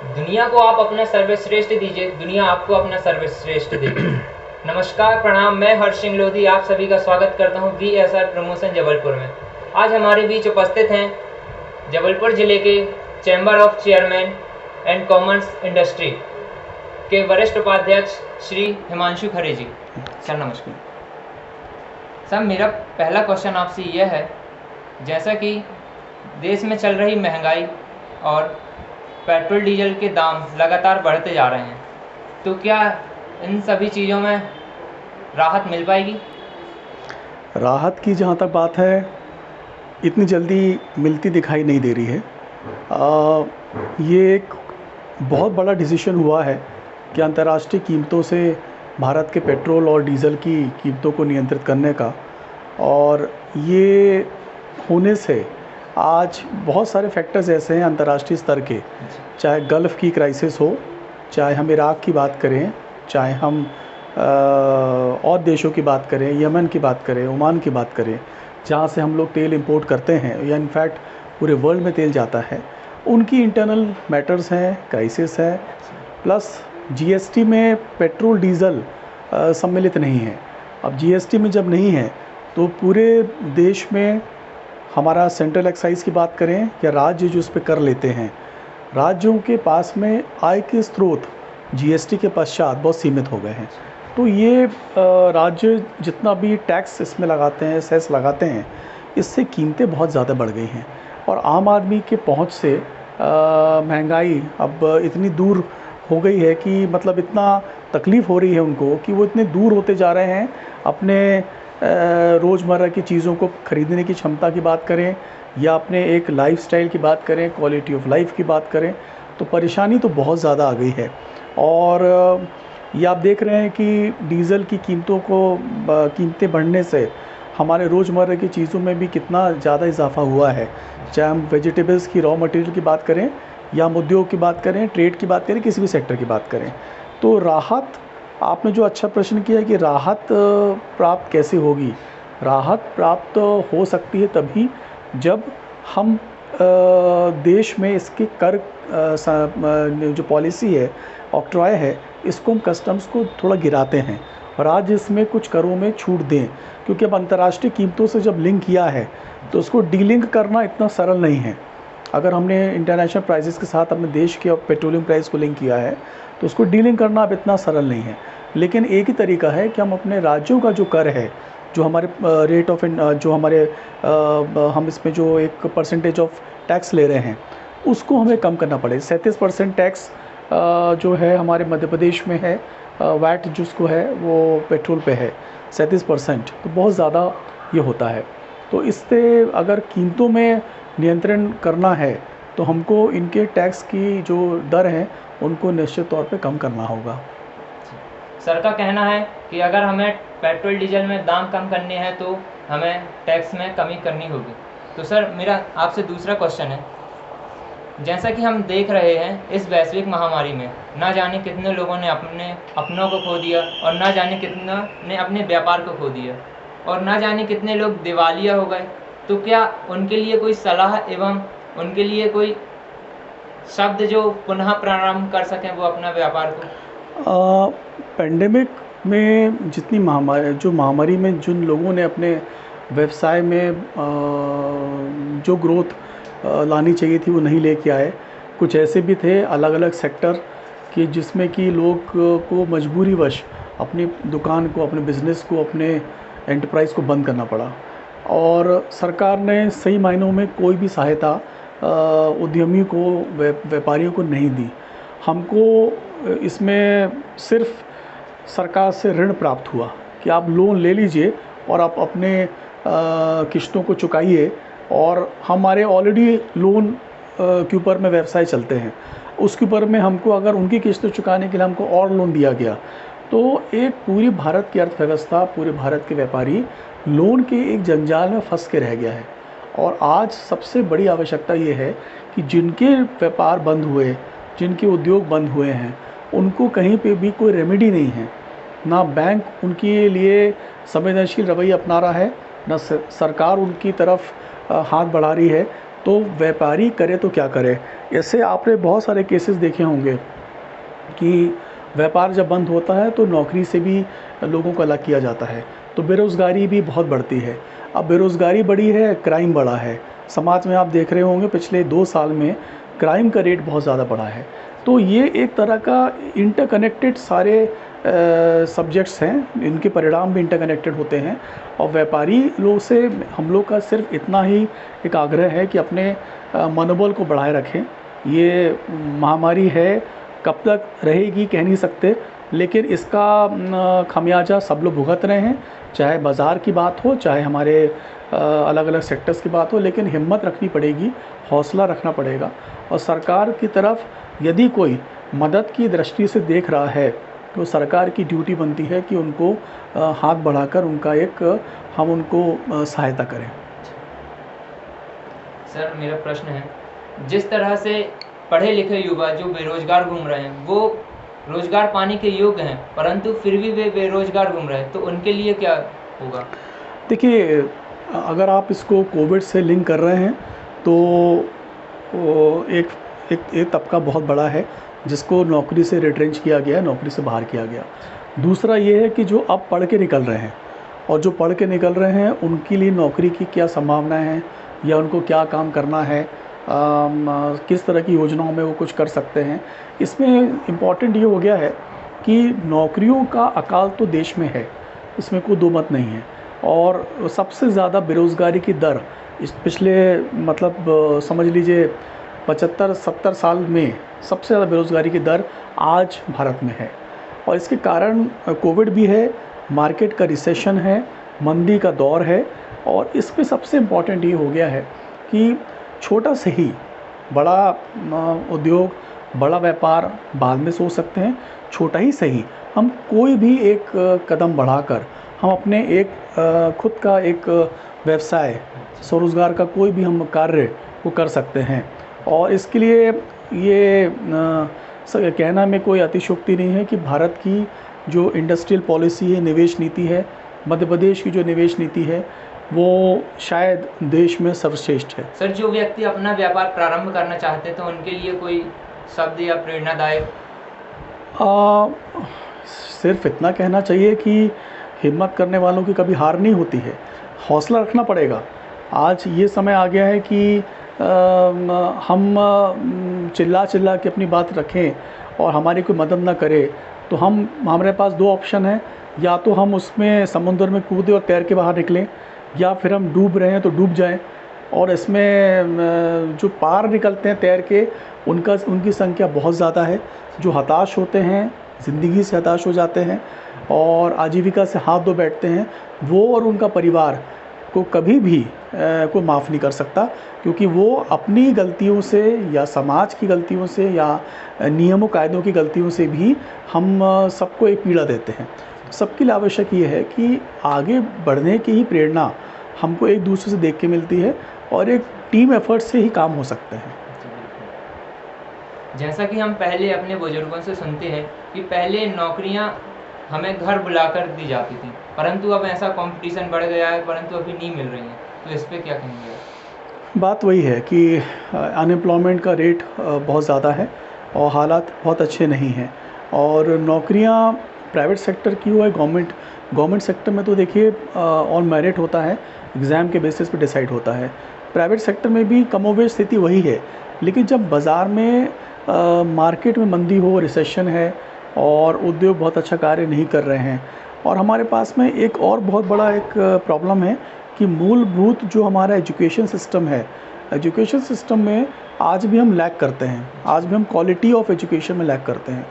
दुनिया को आप अपना सर्वश्रेष्ठ दीजिए, दुनिया आपको अपना सर्वश्रेष्ठ देगी। नमस्कार, प्रणाम, मैं हर्ष सिंह लोधी आप सभी का स्वागत करता हूं VSR प्रमोशन जबलपुर में। आज हमारे बीच उपस्थित हैं जबलपुर जिले के chamber of chairman and commerce industry के वरिष्ठ उपाध्यक्ष श्री हिमांशु खरे जी। सर नमस्कार। सर मेरा पहला क्वेश्चन आपसे यह है, जैसा कि देश में चल रही महंगाई और पेट्रोल डीजल के दाम लगातार बढ़ते जा रहे हैं, तो क्या इन सभी चीज़ों में राहत मिल पाएगी? राहत की जहाँ तक बात है, इतनी जल्दी मिलती दिखाई नहीं दे रही है। ये एक बहुत बड़ा डिसीजन हुआ है कि अंतर्राष्ट्रीय कीमतों से भारत के पेट्रोल और डीज़ल की कीमतों को नियंत्रित करने का, और ये होने से आज बहुत सारे फैक्टर्स ऐसे हैं अंतर्राष्ट्रीय स्तर के, चाहे गल्फ़ की क्राइसिस हो, चाहे हम इराक़ की बात करें, चाहे हम और देशों की बात करें, यमन की बात करें, ओमान की बात करें, जहाँ से हम लोग तेल इंपोर्ट करते हैं या इनफैक्ट पूरे वर्ल्ड में तेल जाता है, उनकी इंटरनल मैटर्स हैं, क्राइसिस है, प्लस जीएसटी में पेट्रोल डीज़ल सम्मिलित नहीं है। अब जीएसटी में जब नहीं है तो पूरे देश में हमारा सेंट्रल एक्साइज़ की बात करें या राज्य जो उस पर कर लेते हैं, राज्यों के पास में आय के स्रोत जीएसटी के पश्चात बहुत सीमित हो गए हैं। तो ये राज्य जितना भी टैक्स इसमें लगाते हैं, सेस लगाते हैं, इससे कीमतें बहुत ज़्यादा बढ़ गई हैं और आम आदमी के पहुंच से महंगाई अब इतनी दूर हो गई है कि मतलब इतना तकलीफ़ हो रही है उनको कि वो इतने दूर होते जा रहे हैं अपने रोज़मर्रा की चीज़ों को ख़रीदने की क्षमता की बात करें या अपने एक लाइफस्टाइल की बात करें, क्वालिटी ऑफ लाइफ की बात करें, तो परेशानी तो बहुत ज़्यादा आ गई है। और ये आप देख रहे हैं कि डीज़ल की कीमतें बढ़ने से हमारे रोज़मर्रा की चीज़ों में भी कितना ज़्यादा इजाफा हुआ है, चाहे हम वेजिटेबल्स की रॉ मटेरियल की बात करें या हम उद्योग की बात करें, ट्रेड की बात करें, किसी भी सेक्टर की बात करें। तो राहत, आपने जो अच्छा प्रश्न किया कि राहत प्राप्त कैसे होगी, राहत प्राप्त हो सकती है तभी जब हम देश में इसके कर जो पॉलिसी है, ऑक्ट्रॉय है, इसको हम कस्टम्स को थोड़ा गिराते हैं और आज इसमें कुछ करों में छूट दें, क्योंकि अब अंतर्राष्ट्रीय कीमतों से जब लिंक किया है तो उसको डीलिंक करना इतना सरल नहीं है। अगर हमने इंटरनेशनल प्राइसेस के साथ अपने देश के पेट्रोलियम प्राइस को लिंक किया है तो उसको डीलिंक करना अब इतना सरल नहीं है। लेकिन एक ही तरीका है कि हम अपने राज्यों का जो कर है, जो हमारे रेट ऑफ जो हमारे हम इसमें जो एक परसेंटेज ऑफ टैक्स ले रहे हैं उसको हमें कम करना पड़ेगा। 37% टैक्स जो है हमारे मध्य प्रदेश में है, वैट जिसको है वो पेट्रोल पे है 37%, तो बहुत ज़्यादा ये होता है। तो इससे अगर कीमतों में नियंत्रण करना है तो हमको इनके टैक्स की जो दर हैं उनको निश्चित तौर पे कम करना होगा। सर का कहना है कि अगर हमें पेट्रोल डीजल में दाम कम करने हैं तो हमें टैक्स में कमी करनी होगी। तो सर मेरा आपसे दूसरा क्वेश्चन है, जैसा कि हम देख रहे हैं इस वैश्विक महामारी में ना जाने कितने लोगों ने अपने अपनों को खो दिया और ना जाने कितनों ने अपने व्यापार को खो दिया और ना जाने कितने लोग दिवालिया हो गए, तो क्या उनके लिए कोई सलाह एवं उनके लिए कोई शब्द जो पुनः प्रारंभ कर सकें वो अपना व्यापार को? पेंडेमिक में जितनी महामारी में जिन लोगों ने अपने व्यवसाय में जो ग्रोथ लानी चाहिए थी वो नहीं लेके आए, कुछ ऐसे भी थे अलग अलग सेक्टर कि जिसमें कि लोग को मजबूरीवश अपनी दुकान को, अपने बिज़नेस को, अपने एंटरप्राइज़ को बंद करना पड़ा और सरकार ने सही मायनों में कोई भी सहायता उद्यमी को, व्यापारियों को नहीं दी। हमको इसमें सिर्फ सरकार से ऋण प्राप्त हुआ कि आप लोन ले लीजिए और आप अपने किस्तों को चुकाइए, और हमारे ऑलरेडी लोन के ऊपर में व्यवसाय चलते हैं, उसके ऊपर में हमको अगर उनकी किस्तें चुकाने के लिए हमको और लोन दिया गया, तो एक पूरी भारत की अर्थव्यवस्था, पूरे भारत के व्यापारी लोन के एक जंजाल में फंस के रह गया है। और आज सबसे बड़ी आवश्यकता ये है कि जिनके व्यापार बंद हुए, जिनके उद्योग बंद हुए हैं, उनको कहीं पे भी कोई रेमेडी नहीं है। ना बैंक उनके लिए संवेदनशील रवैया अपना रहा है, ना सरकार उनकी तरफ हाथ बढ़ा रही है, तो व्यापारी करे तो क्या करे। ऐसे आपने बहुत सारे केसेस देखे होंगे कि व्यापार जब बंद होता है तो नौकरी से भी लोगों को अलग किया जाता है, तो बेरोज़गारी भी बहुत बढ़ती है। अब बेरोज़गारी बढ़ी है, क्राइम बढ़ा है समाज में। आप देख रहे होंगे पिछले 2 साल में क्राइम का रेट बहुत ज़्यादा बढ़ा है। तो ये एक तरह का इंटरकनेक्टेड सारे सब्जेक्ट्स हैं, इनके परिणाम भी इंटरकनेक्टेड होते हैं। और व्यापारी लोग से हम लोग का सिर्फ इतना ही एक आग्रह है कि अपने मनोबल को बढ़ाए रखें। ये महामारी है, कब तक रहेगी कह नहीं सकते, लेकिन इसका खमियाजा सब लोग भुगत रहे हैं। चाहे बाज़ार की बात हो, चाहे हमारे अलग अलग सेक्टर्स की बात हो, लेकिन हिम्मत रखनी पड़ेगी, हौसला रखना पड़ेगा। और सरकार की तरफ यदि कोई मदद की दृष्टि से देख रहा है तो सरकार की ड्यूटी बनती है कि उनको हाथ बढ़ाकर उनका हम उनको सहायता करें। सर मेरा प्रश्न है, जिस तरह से पढ़े लिखे युवा जो बेरोजगार घूम रहे हैं वो रोजगार पाने के योग्य हैं, परंतु फिर भी वे बेरोजगार घूम रहे हैं, तो उनके लिए क्या होगा? देखिए, अगर आप इसको कोविड से लिंक कर रहे हैं तो एक तबका बहुत बड़ा है जिसको नौकरी से रिट्रेंच किया गया है, नौकरी से बाहर किया गया। दूसरा ये है कि जो अब पढ़ के निकल रहे हैं, और जो पढ़ के निकल रहे हैं उनके लिए नौकरी की क्या संभावनाएं हैं, या उनको क्या काम करना है, किस तरह की योजनाओं में वो कुछ कर सकते हैं। इसमें इम्पॉर्टेंट ये हो गया है कि नौकरियों का अकाल तो देश में है, इसमें कोई दो मत नहीं है। और सबसे ज़्यादा बेरोज़गारी की दर इस पिछले समझ लीजिए 75-70 साल में सबसे ज़्यादा बेरोज़गारी की दर आज भारत में है। और इसके कारण कोविड भी है, मार्केट का रिसेशन है, मंदी का दौर है। और इस पे सबसे इम्पॉर्टेंट ये हो गया है कि छोटा से ही बड़ा उद्योग, बड़ा व्यापार बाद में सोच सकते हैं। छोटा ही सही हम कोई भी एक कदम बढ़ाकर हम अपने खुद का एक व्यवसाय, स्वरोज़गार का कोई भी हम कार्य वो कर सकते हैं। और इसके लिए ये कहना में कोई अतिशयोक्ति नहीं है कि भारत की जो इंडस्ट्रियल पॉलिसी है, निवेश नीति है, मध्य प्रदेश की जो निवेश नीति है, वो शायद देश में सर्वश्रेष्ठ है। सर, जो व्यक्ति अपना व्यापार प्रारंभ करना चाहते हैं तो उनके लिए कोई शब्द या प्रेरणादायक? सिर्फ इतना कहना चाहिए कि हिम्मत करने वालों की कभी हार नहीं होती है, हौसला रखना पड़ेगा। आज ये समय आ गया है कि हम चिल्ला के अपनी बात रखें और हमारी कोई मदद ना करे तो हमारे पास 2 ऑप्शन हैं, या तो हम उसमें समुद्र में कूदें और तैर के बाहर निकलें, या फिर हम डूब रहे हैं तो डूब जाएं। और इसमें जो पार निकलते हैं तैर के उनकी संख्या बहुत ज़्यादा है। जो हताश होते हैं, ज़िंदगी से हताश हो जाते हैं और आजीविका से हाथ धो बैठते हैं, वो और उनका परिवार को कभी भी कोई माफ़ नहीं कर सकता, क्योंकि वो अपनी गलतियों से या समाज की गलतियों से या नियमों कायदों की गलतियों से भी हम सबको एक पीड़ा देते हैं। सबके लिए आवश्यक ये है कि आगे बढ़ने की ही प्रेरणा हमको एक दूसरे से देख के मिलती है और एक टीम एफर्ट से ही काम हो सकते हैं। जैसा कि हम पहले अपने बुजुर्गों से सुनते हैं कि पहले नौकरियां हमें घर बुलाकर दी जाती थी, परंतु अब ऐसा कंपटीशन बढ़ गया है, परंतु अभी नहीं मिल रही हैं, तो इस पे क्या कहेंगे? बात वही है कि अनएम्प्लॉयमेंट का रेट बहुत ज़्यादा है और हालात बहुत अच्छे नहीं हैं। और नौकरियां प्राइवेट सेक्टर की हो या गवर्नमेंट सेक्टर में तो देखिए ऑन मेरिट होता है, एग्ज़ाम के बेसिस पे डिसाइड होता है। प्राइवेट सेक्टर में भी कमोबेश स्थिति वही है, लेकिन जब बाज़ार में मार्केट में मंदी हो, रिसेशन है और उद्योग बहुत अच्छा कार्य नहीं कर रहे हैं, और हमारे पास में एक और बहुत बड़ा एक प्रॉब्लम है कि मूलभूत जो हमारा एजुकेशन सिस्टम है, एजुकेशन सिस्टम में आज भी हम लैग करते हैं, आज भी हम क्वालिटी ऑफ एजुकेशन में लैग करते हैं।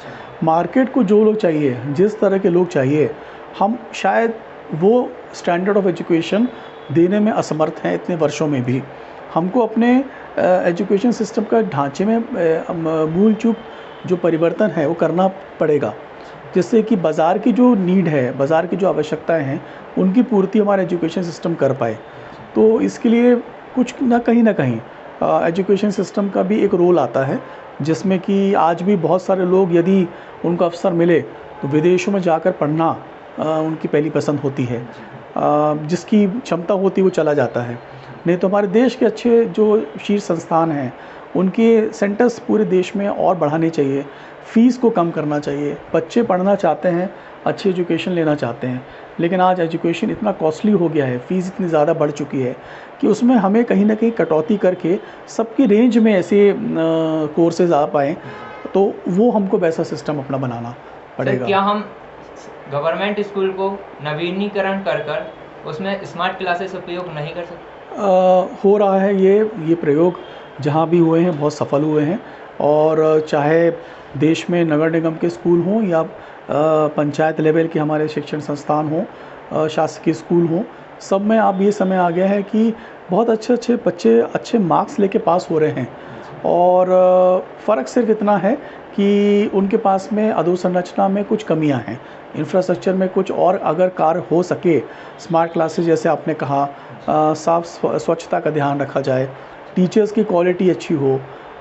मार्केट को जो लोग चाहिए, जिस तरह के लोग चाहिए, हम शायद वो स्टैंडर्ड ऑफ एजुकेशन देने में असमर्थ हैं इतने वर्षों में भी। हमको अपने एजुकेशन सिस्टम का ढांचे में मूल चूक जो परिवर्तन है वो करना पड़ेगा, जिससे कि बाज़ार की जो नीड है, बाज़ार की जो आवश्यकताएं हैं, उनकी पूर्ति हमारा एजुकेशन सिस्टम कर पाए। तो इसके लिए कुछ ना कहीं एजुकेशन सिस्टम का भी एक रोल आता है, जिसमें कि आज भी बहुत सारे लोग यदि उनको अवसर मिले तो विदेशों में जाकर पढ़ना उनकी पहली पसंद होती है। जिसकी क्षमता होती है वो चला जाता है। नहीं तो हमारे देश के अच्छे जो शीर्ष संस्थान हैं उनके सेंटर्स पूरे देश में और बढ़ाने चाहिए, फ़ीस को कम करना चाहिए। बच्चे पढ़ना चाहते हैं, अच्छी एजुकेशन लेना चाहते हैं, लेकिन आज एजुकेशन इतना कॉस्टली हो गया है, फ़ीस इतनी ज़्यादा बढ़ चुकी है कि उसमें हमें कहीं ना कहीं कटौती करके सबकी रेंज में ऐसे कोर्सेज आ पाएँ, तो वो हमको वैसा सिस्टम अपना बनाना पड़ेगा। क्या हम गवर्नमेंट स्कूल को नवीनीकरण कर उसमें स्मार्ट क्लासेस उपयोग नहीं कर सकते? हो रहा है ये प्रयोग जहाँ भी हुए हैं बहुत सफल हुए हैं, और चाहे देश में नगर निगम के स्कूल हों या पंचायत लेवल के हमारे शिक्षण संस्थान हों, शासकीय स्कूल हों, सब में अब ये समय आ गया है कि बहुत अच्छे बच्चे अच्छे मार्क्स लेके पास हो रहे हैं। और फ़र्क सिर्फ इतना है कि उनके पास में अधोसंरचना में कुछ कमियां हैं, इंफ्रास्ट्रक्चर में कुछ और अगर कार्य हो सके, स्मार्ट क्लासेस जैसे आपने कहा, साफ स्वच्छता का ध्यान रखा जाए, टीचर्स की क्वालिटी अच्छी हो,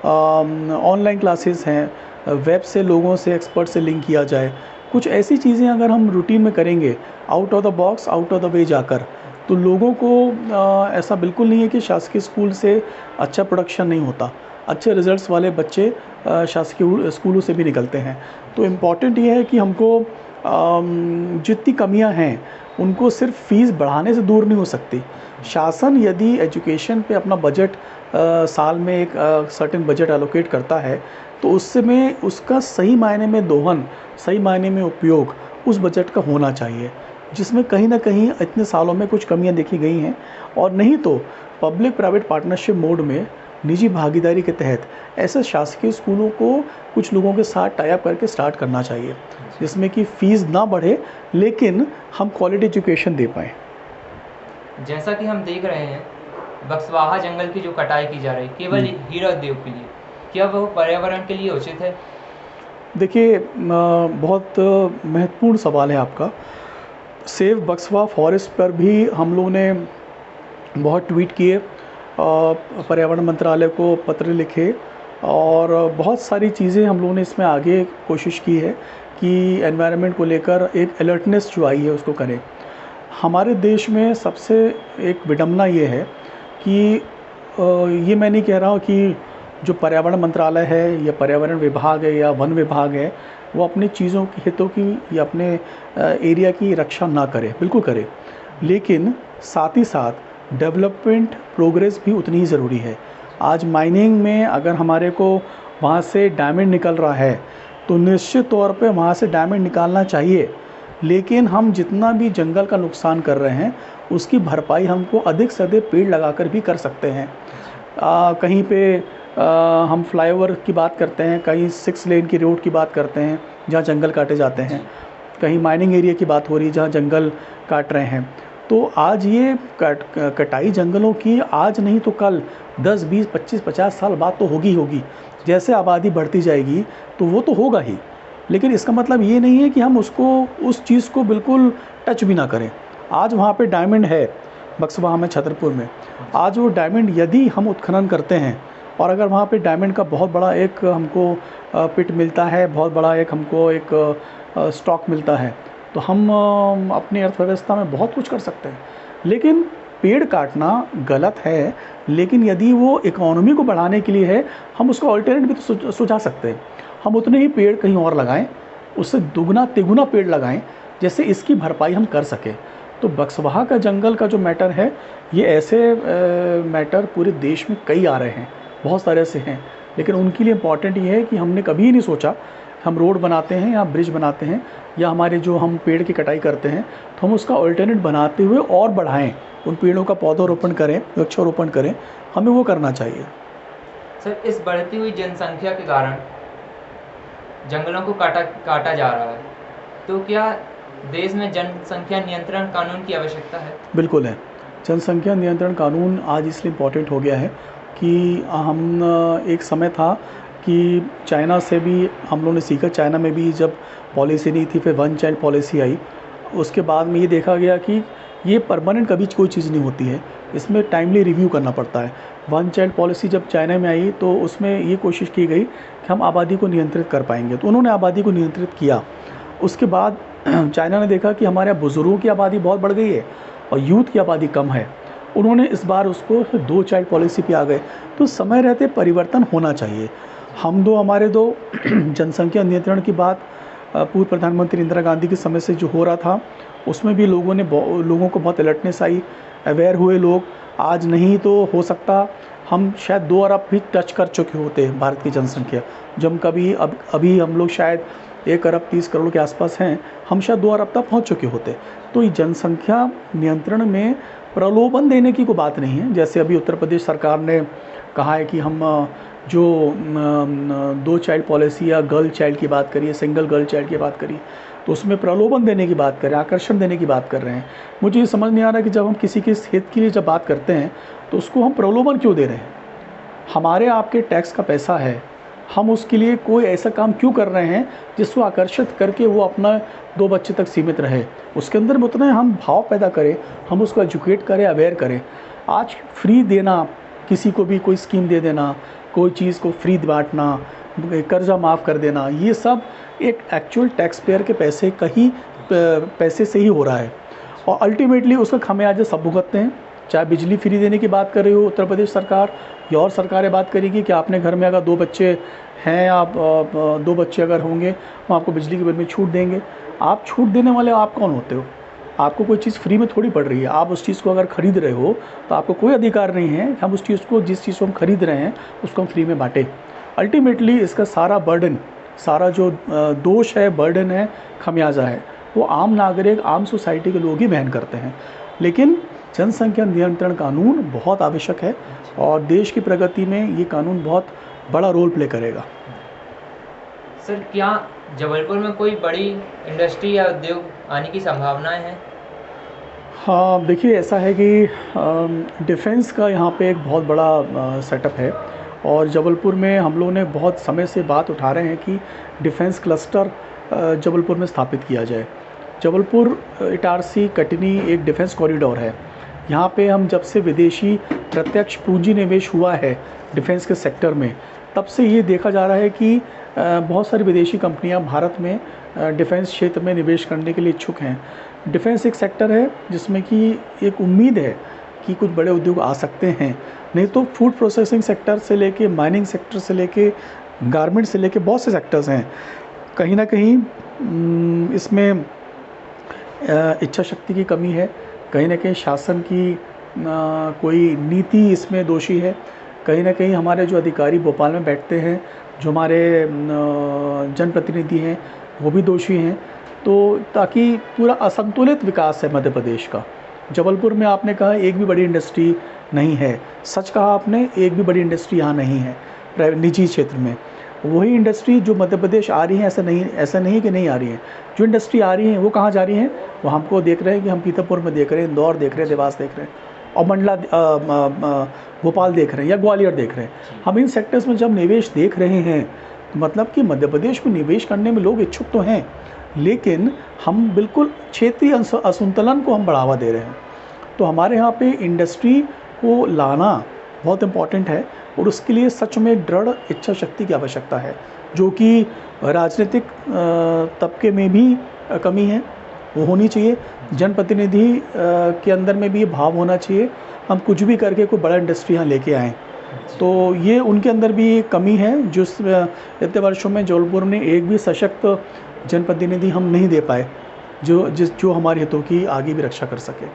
ऑनलाइन क्लासेस हैं, वेब से लोगों से एक्सपर्ट से लिंक किया जाए, कुछ ऐसी चीज़ें अगर हम रूटीन में करेंगे, out of the box out of the way जाकर, तो लोगों को ऐसा बिल्कुल नहीं है कि शासकीय स्कूल से अच्छा प्रोडक्शन नहीं होता। अच्छे रिजल्ट्स वाले बच्चे शासकीय स्कूलों से भी निकलते हैं। तो इम्पॉर्टेंट ये है कि हमको जितनी कमियां हैं उनको सिर्फ फ़ीस बढ़ाने से दूर नहीं हो सकती। शासन यदि एजुकेशन पे अपना बजट साल में एक सर्टेन बजट एलोकेट करता है, तो उससे में उसका सही मायने में दोहन, सही मायने में उपयोग उस बजट का होना चाहिए, जिसमें कहीं ना कहीं इतने सालों में कुछ कमियां देखी गई हैं। और नहीं तो पब्लिक प्राइवेट पार्टनरशिप मोड में निजी भागीदारी के तहत ऐसे शासकीय स्कूलों को कुछ लोगों के साथ टाई अप करके स्टार्ट करना चाहिए, जिसमें कि फ़ीस ना बढ़े लेकिन हम क्वालिटी एजुकेशन दे पाएँ। जैसा कि हम देख रहे हैं, बक्सवाहा जंगल की जो कटाई की जा रही है केवल हीरा उद्योग के लिए, क्या वह पर्यावरण के लिए उचित है? देखिए, बहुत महत्वपूर्ण सवाल है आपका। सेव बक्सवा फॉरेस्ट पर भी हम लोगों ने बहुत ट्वीट किए, पर्यावरण मंत्रालय को पत्र लिखे, और बहुत सारी चीज़ें हम लोगों ने इसमें आगे कोशिश की है कि एनवायरनमेंट को लेकर एक अलर्टनेस जो आई है उसको करें। हमारे देश में सबसे एक विडंबना ये है कि ये मैं नहीं कह रहा हूँ कि जो पर्यावरण मंत्रालय है या पर्यावरण विभाग है या वन विभाग है वो अपनी चीज़ों की हितों की या अपने एरिया की रक्षा ना करे, बिल्कुल करे, लेकिन साथ ही साथ डेवलपमेंट प्रोग्रेस भी उतनी ही ज़रूरी है। आज माइनिंग में अगर हमारे को वहाँ से डायमंड निकल रहा है तो निश्चित तौर पे वहाँ से डायमंड निकालना चाहिए, लेकिन हम जितना भी जंगल का नुकसान कर रहे हैं उसकी भरपाई हमको अधिक से अधिक पेड़ लगाकर भी कर सकते हैं। कहीं पे हम फ्लाईओवर की बात करते हैं, कहीं 6 लेन की रोड की बात करते हैं जहाँ जंगल काटे जाते हैं, कहीं माइनिंग एरिया की बात हो रही है जहाँ जंगल काट रहे हैं। तो आज ये कटाई जंगलों की आज नहीं तो कल 10, 20, 25, 50 साल बाद तो होगी। जैसे आबादी बढ़ती जाएगी तो वो तो होगा ही, लेकिन इसका मतलब ये नहीं है कि हम उस चीज़ को बिल्कुल टच भी ना करें। आज वहाँ पे डायमंड है बक्सवाहा में, छतरपुर में, आज वो डायमंड यदि हम उत्खनन करते हैं और अगर वहाँ पे डायमंड का बहुत बड़ा एक हमको पिट मिलता है, बहुत बड़ा एक हमको एक स्टॉक मिलता है, तो हम अपनी अर्थव्यवस्था में बहुत कुछ कर सकते हैं। लेकिन पेड़ काटना गलत है, लेकिन यदि वो इकोनॉमी को बढ़ाने के लिए है, हम उसका ऑल्टरनेट भी तो सुझा सकते हैं। हम उतने ही पेड़ कहीं और लगाएं, उससे दुगना तिगुना पेड़ लगाएं, जैसे इसकी भरपाई हम कर सकें। तो बक्सवाहा का जंगल का जो मैटर है, ये ऐसे मैटर पूरे देश में कई आ रहे हैं, बहुत सारे ऐसे हैं, लेकिन उनके लिए इम्पॉर्टेंट ये है कि हमने कभी नहीं सोचा हम रोड बनाते हैं या ब्रिज बनाते हैं या हमारे जो हम पेड़ की कटाई करते हैं तो हम उसका ऑल्टरनेट बनाते हुए और बढ़ाएं, उन पेड़ों का पौधारोपण करें, वृक्षारोपण करें, हमें वो करना चाहिए। सर, इस बढ़ती हुई जनसंख्या के कारण जंगलों को काटा जा रहा है, तो क्या देश में जनसंख्या नियंत्रण कानून की आवश्यकता है? बिल्कुल है। जनसंख्या नियंत्रण कानून आज इसलिए इम्पॉर्टेंट हो गया है कि हम एक समय था कि चाइना से भी हम लोगों ने सीखा, चाइना में भी जब पॉलिसी नहीं थी, फिर वन चाइल्ड पॉलिसी आई, उसके बाद में ये देखा गया कि ये परमानेंट कभी कोई चीज़ नहीं होती है, इसमें टाइमली रिव्यू करना पड़ता है। वन चाइल्ड पॉलिसी जब चाइना में आई तो उसमें ये कोशिश की गई कि हम आबादी को नियंत्रित कर पाएंगे, तो उन्होंने आबादी को नियंत्रित किया। उसके बाद चाइना ने देखा कि हमारे बुज़ुर्गों की आबादी बहुत बढ़ गई है और यूथ की आबादी कम है, उन्होंने इस बार उसको 2 चाइल्ड पॉलिसी पे आ गए। तो समय रहते परिवर्तन होना चाहिए। हमारे दो जनसंख्या नियंत्रण की बात पूर्व प्रधानमंत्री इंदिरा गांधी के समय से जो हो रहा था, उसमें भी लोगों को बहुत अलर्टनेस आई, अवेयर हुए लोग। आज नहीं तो हो सकता हम शायद 2 अरब भी टच कर चुके होते हैं भारत की जनसंख्या। जब अभी हम लोग शायद 1 अरब 30 करोड़ के आसपास हैं, हम शायद 2 अरब तक पहुंच चुके होते। तो ये जनसंख्या नियंत्रण में प्रलोभन देने की कोई बात नहीं है। जैसे अभी उत्तर प्रदेश सरकार ने कहा है कि हम जो 2 चाइल्ड पॉलिसी या गर्ल चाइल्ड की बात करिए, सिंगल गर्ल चाइल्ड की बात करिए, तो उसमें प्रलोभन देने की बात कर रहे हैं, आकर्षण देने की बात कर रहे हैं। मुझे ये समझ नहीं आ रहा कि जब हम किसी के हित के लिए जब बात करते हैं तो उसको हम प्रलोभन क्यों दे रहे हैं। हमारे आपके टैक्स का पैसा है, हम उसके लिए कोई ऐसा काम क्यों कर रहे हैं जिसको आकर्षित करके वो अपना 2 बच्चे तक सीमित रहे। उसके अंदर में उतना हम भाव पैदा करें, हम उसको एजुकेट करें, अवेयर करें। आज फ्री देना, किसी को भी कोई स्कीम दे देना, कोई चीज़ को फ्री बांटना, कर्जा माफ़ कर देना, ये सब एक एक्चुअल टैक्स पेयर के पैसे से ही हो रहा है। और अल्टीमेटली उसका खामियाजा सब भुगतते हैं। चाहे बिजली फ्री देने की बात कर रही हो उत्तर प्रदेश सरकार, या और सरकारें बात करेगी कि आपने घर में अगर 2 बच्चे हैं, आप 2 बच्चे अगर होंगे, हम आपको बिजली के बिल में छूट देंगे। आप छूट देने वाले आप कौन होते हो? आपको कोई चीज़ फ्री में थोड़ी पड़ रही है। आप उस चीज़ को अगर खरीद रहे हो तो आपको कोई अधिकार नहीं है कि हम उस चीज़ को, जिस चीज़ को हम खरीद रहे हैं उसको हम फ्री में बांटें। अल्टीमेटली इसका सारा बर्डन, सारा जो दोष है, बर्डन है, खमियाजा है, वो आम नागरिक, आम सोसाइटी के लोग ही वहन करते हैं। लेकिन जनसंख्या नियंत्रण कानून बहुत आवश्यक है और देश की प्रगति में ये कानून बहुत बड़ा रोल प्ले करेगा। सर, क्या जबलपुर में कोई बड़ी इंडस्ट्री या उद्योग आने की संभावनाएं हैं? हाँ, देखिए ऐसा है कि डिफेंस का यहाँ पे एक बहुत बड़ा सेटअप है और जबलपुर में हम लोगों ने बहुत समय से बात उठा रहे हैं कि डिफेंस क्लस्टर जबलपुर में स्थापित किया जाए। जबलपुर इटारसी कटनी एक डिफेंस कॉरिडोर है। यहाँ पे हम जब से विदेशी प्रत्यक्ष पूंजी निवेश हुआ है डिफेंस के सेक्टर में, तब से ये देखा जा रहा है कि बहुत सारी विदेशी कंपनियाँ भारत में डिफेंस क्षेत्र में निवेश करने के लिए इच्छुक हैं। डिफेंस एक सेक्टर है जिसमें कि एक उम्मीद है कि कुछ बड़े उद्योग आ सकते हैं। नहीं तो फूड प्रोसेसिंग सेक्टर से लेके, माइनिंग सेक्टर से लेके, गारमेंट से लेके बहुत से सेक्टर्स हैं। कहीं ना कहीं इसमें इच्छा शक्ति की कमी है, कहीं ना कहीं शासन की कोई नीति इसमें दोषी है। कहीं ना कहीं हमारे जो अधिकारी भोपाल में बैठते हैं, जो हमारे जनप्रतिनिधि हैं, वो भी दोषी हैं। तो ताकि पूरा असंतुलित विकास है मध्य प्रदेश का। जबलपुर में आपने कहा एक भी बड़ी इंडस्ट्री नहीं है, सच कहा आपने, एक भी बड़ी इंडस्ट्री यहाँ नहीं है निजी क्षेत्र में। वही इंडस्ट्री जो मध्य प्रदेश आ रही है, ऐसा नहीं कि नहीं आ रही है। जो इंडस्ट्री आ रही है वो कहाँ जा रही हैं? वो हमको देख रहे हैं कि हम पीथमपुर में देख रहे हैं, इंदौर देख रहे हैं, देवास देख रहे हैं और मंडला भोपाल देख रहे हैं या ग्वालियर देख रहे हैं। हम इन सेक्टर्स में जब निवेश देख रहे हैं, मतलब कि मध्य प्रदेश में निवेश करने में लोग इच्छुक तो हैं, लेकिन हम बिल्कुल क्षेत्रीय असंतुलन को हम बढ़ावा दे रहे हैं। तो हमारे यहाँ पे इंडस्ट्री को लाना बहुत इम्पॉर्टेंट है और उसके लिए सच में दृढ़ इच्छा शक्ति की आवश्यकता है, जो कि राजनीतिक तबके में भी कमी है, वो होनी चाहिए। जनप्रतिनिधि के अंदर में भी ये भाव होना चाहिए, हम कुछ भी करके कोई बड़ा इंडस्ट्री यहाँ लेके आएँ। तो ये उनके अंदर भी कमी है, जो इतने वर्षों में जबलपुर में एक भी सशक्त जनप्रतिनिधि हम नहीं दे पाए जो हमारे हितों की आगे भी रक्षा कर सके।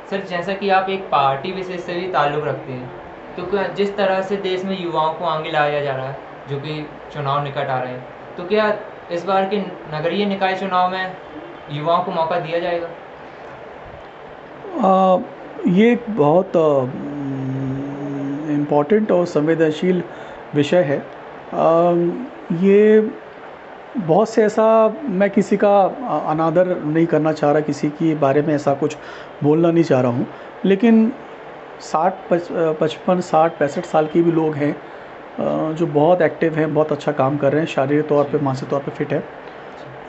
सर, जैसा कि आप एक पार्टी विशेष से भी ताल्लुक़ रखते हैं, तो जिस तरह से देश में युवाओं को आगे लाया जा रहा है, जो कि चुनाव निकट आ रहे हैं, तो क्या इस बार के नगरीय निकाय चुनाव में युवाओं को मौका दिया जाएगा? ये एक बहुत इम्पॉर्टेंट और संवेदनशील विषय है। ये बहुत से ऐसा, मैं किसी का अनादर नहीं करना चाह रहा, किसी के बारे में ऐसा कुछ बोलना नहीं चाह रहा हूँ, लेकिन 55, 60, 65 साल के भी लोग हैं जो बहुत एक्टिव हैं, बहुत अच्छा काम कर रहे हैं, शारीरिक तौर पे, मानसिक तौर पे फिट है।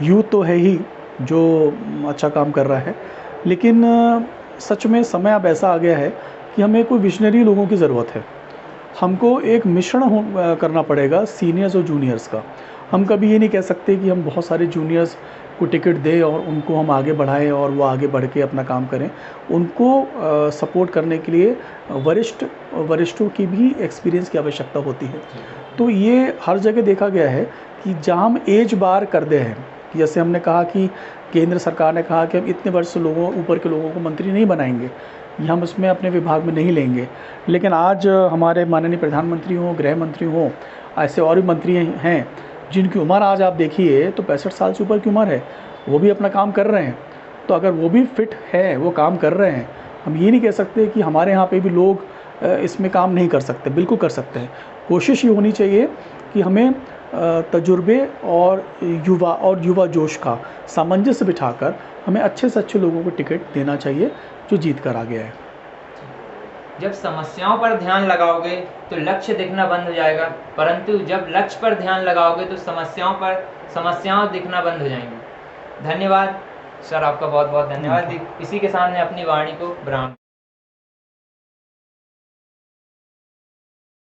यूथ तो है ही जो अच्छा काम कर रहा है, लेकिन सच में समय अब ऐसा आ गया है कि हमें कोई विजनरी लोगों की ज़रूरत है। हमको एक मिश्रण करना पड़ेगा सीनियर्स और जूनियर्स का। हम कभी ये नहीं कह सकते कि हम बहुत सारे जूनियर्स को टिकट दें और उनको हम आगे बढ़ाएं और वो आगे बढ़ के अपना काम करें। उनको सपोर्ट करने के लिए वरिष्ठों की भी एक्सपीरियंस की आवश्यकता होती है। तो ये हर जगह देखा गया है कि जहाँ हम एज बार कर दे हैं, जैसे हमने कहा कि केंद्र सरकार ने कहा कि हम इतने वर्ष लोगों ऊपर के लोगों को मंत्री नहीं बनाएंगे, या हम उसमें अपने विभाग में नहीं लेंगे। लेकिन आज हमारे माननीय प्रधानमंत्री हों, गृह मंत्री हों, ऐसे और भी मंत्री हैं जिनकी उम्र आज आप देखिए तो 65 साल से ऊपर की उम्र है, वो भी अपना काम कर रहे हैं। तो अगर वो भी फिट है, वो काम कर रहे हैं, हम ये नहीं कह सकते कि हमारे यहाँ पे भी लोग इसमें काम नहीं कर सकते, बिल्कुल कर सकते हैं। कोशिश ये होनी चाहिए कि हमें तजुर्बे और युवा जोश का सामंजस्य बिठाकर हमें अच्छे से अच्छे लोगों को टिकट देना चाहिए जो जीत कर आ गया है। जब समस्याओं पर ध्यान लगाओगे तो लक्ष्य दिखना बंद हो जाएगा, परंतु जब लक्ष्य पर ध्यान लगाओगे तो समस्याओं दिखना बंद हो जाएंगी। धन्यवाद सर, आपका बहुत बहुत धन्यवाद। इसी के साथ मैं अपनी वाणी को विराम